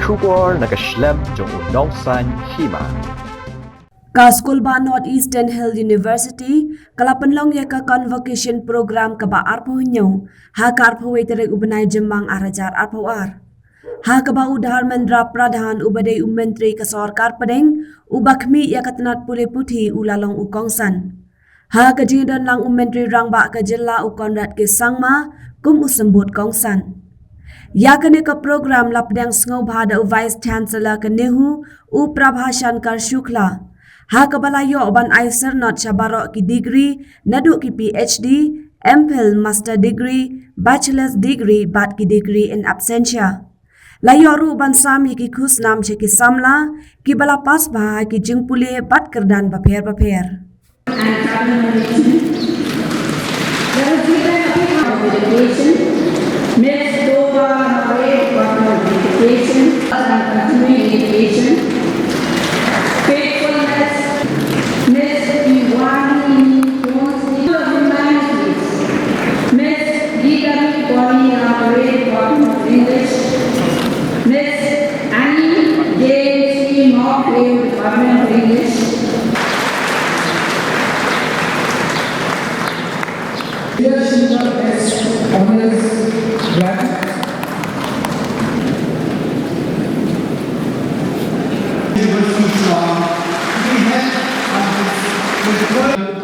Shubor nakaslem jong unongsan Hima. Ka school ba Northeastern Hill University, kala Pynlong ya ka Convocation program ka ba arpo nyo, ha ka arpo tere ubanay jemang arajar arpo ar. Ha ka ba udhar mendra pradhan ubadai menteri ka sarkar padeng, ubakmi ya katanat pule puthi ulalong ukongsan. Ha ka jindan lang menteri rang ba ka jilla ukonrat ke sangma, kum usembut kongsan. Yakane ka program lapdang sngo bhada Vice Chancellor ka Nehu u prabhashan kar shukla. Ha kabalayo ban aiser not shabaro ki degree, nadu ki PhD, MPhil Master Degree, Bachelor's Degree, bat ki degree in absentia. Layo ru ban sami ki Khusnam ki Samla, ki bala Passbha ki jingpule bat kerdan baper. And travel management. There was given a big dedication. Miss Dova Naway got dedication and continuing education. Faithfulness. Miss Ïaki humanities. Miss Kiba Naway got English. Miss J.C. Mockley Department of English. Leadership of best honors graduates.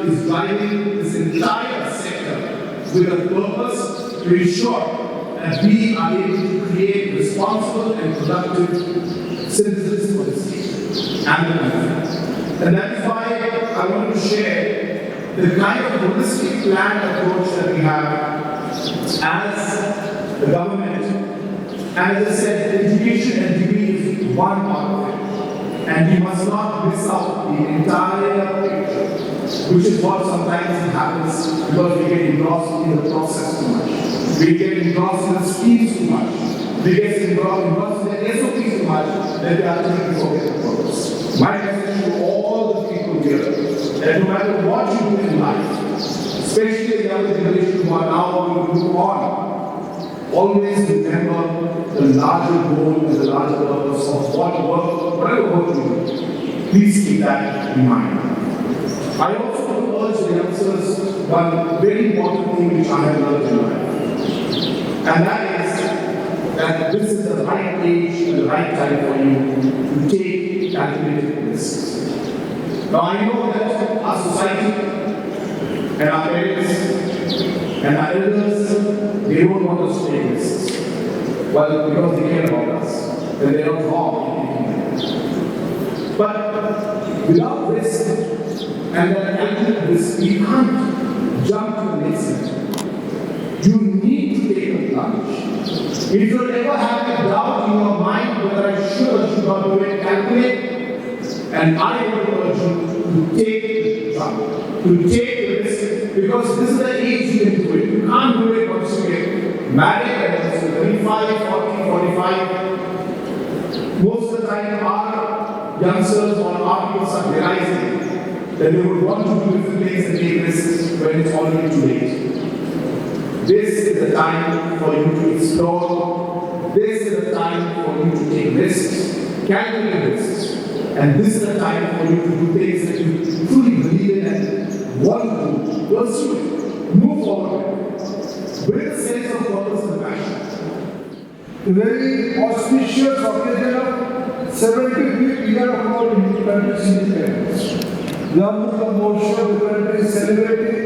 Is driving this entire sector with a purpose to ensure that we are able to create responsible and productive citizens for the state and the country. And that is why I want to share the kind of holistic planned approach that we have as the government. And as I said, education and degree is one part of it. And we must not miss out the entire picture, which is what sometimes happens because we get engrossed in the process too much. We get engrossed in the schemes too much. We get engrossed in the SOPs too much that we actually forget the purpose. My message to all the people here, that no matter what you do in life, especially the younger generation who are now going to move on, always remember the larger goal and the larger purpose of whatever work you do. Please keep that in mind. I also want to urge the youngsters one very important thing which I have learned in life. And that is that this is the right age and the right time for you to take calculated risks. Now I know that our society and our parents and our elders, they don't want us to take risks. Well, because they care about us, then they are not wrong in taking them. But without risk and that calculated risk, you can't jump to the next step. You need to take a plunge. If you ever have a doubt in your mind whether I should or should not do it, calculate. And I want to urge you to take the jump, to take the risk, because this is the age you can do it. You can't do it once you get married at 35, 40, 45. Most of the time our youngsters or our people are realizing that they would want to do different things and take risks when it's already too late. This is the time for you to explore. This is the time for you to take risks, calculate risks. And this is the time for you to do things that you truly believe in and want to do. Pursue it. Move forward. With a sense of purpose and passion. A very auspicious occasion of 75th year of our independence. The Amrita Mahotsav of the country is celebrating,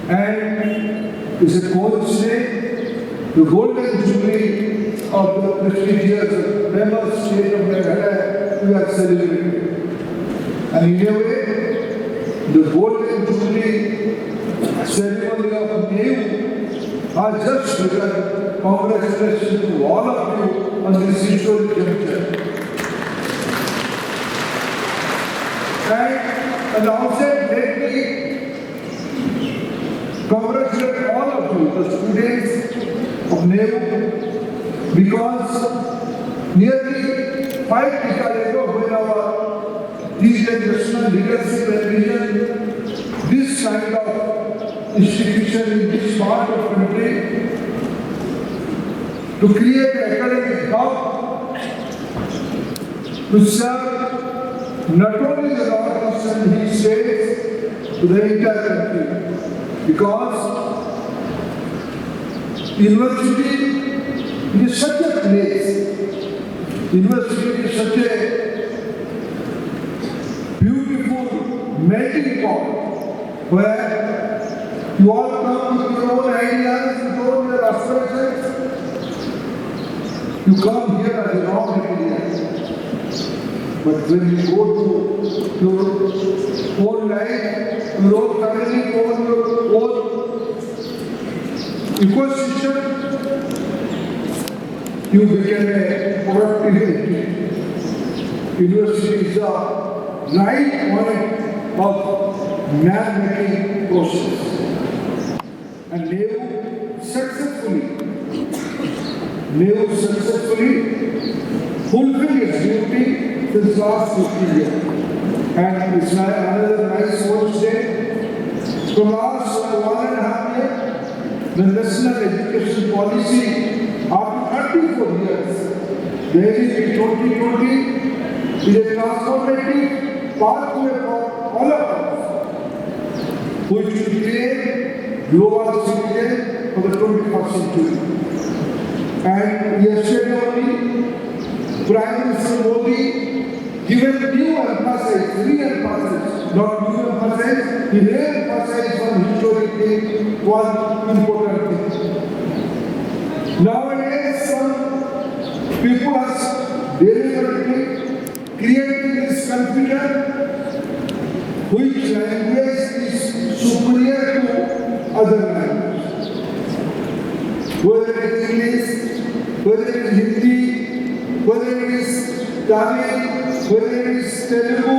and it's a coincidence, the golden jubilee of the prestigious member state of Meghalaya we are celebrating. And in a way, the golden jubilee ceremony of Nehu has just begun. Congratulations to all of you on this historic juncture. And at the outset, let me congratulate all of you, the students of Nehu, because nearly 5 decades ago, when our degenerational leadership and vision, this kind of institution in this part of the country to create an academic hub to serve not only the northeastern hill states, to the entire country. Because university is such a place, university is such a beautiful melting pot where you all come with your own ideas, with your own aspirations. You come here as a raw material. But when you go to your own life, your own family, your own ecosystem, you become a productive entity. University is the right point of man-making process. And Nehu successfully fulfilled its duty since last 50 years. And it's another nice watch day. From last 1.5 years, the national education policy after 34 years, the ADP 2020 is a transformative pathway for all of us, which will create global citizen for the 21st century. And yesterday only, Prime Minister Modi given new emphasis, re-emphasis, not new emphasis, he re-emphasized on historically one important thing. Nowadays, some people are deliberately creating this confusion which language is superior to other languages. Whether it is English, whether it is Hindi, whether it is Tamil, whether it is Telugu,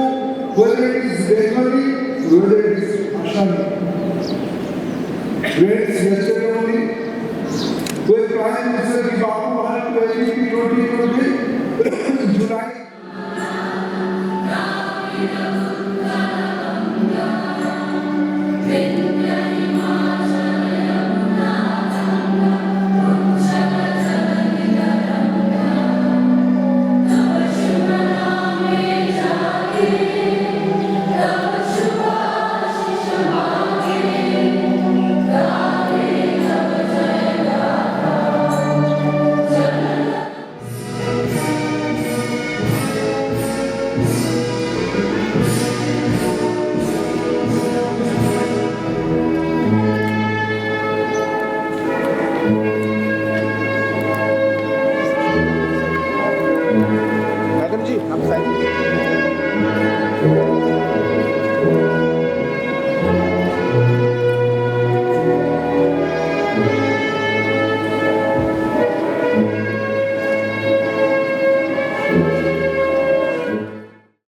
whether it is Bengali, whether it is Assami. Friends, yesterday only, when Prime Minister Kiba had to ADP 2020 in July. Madam जी आप side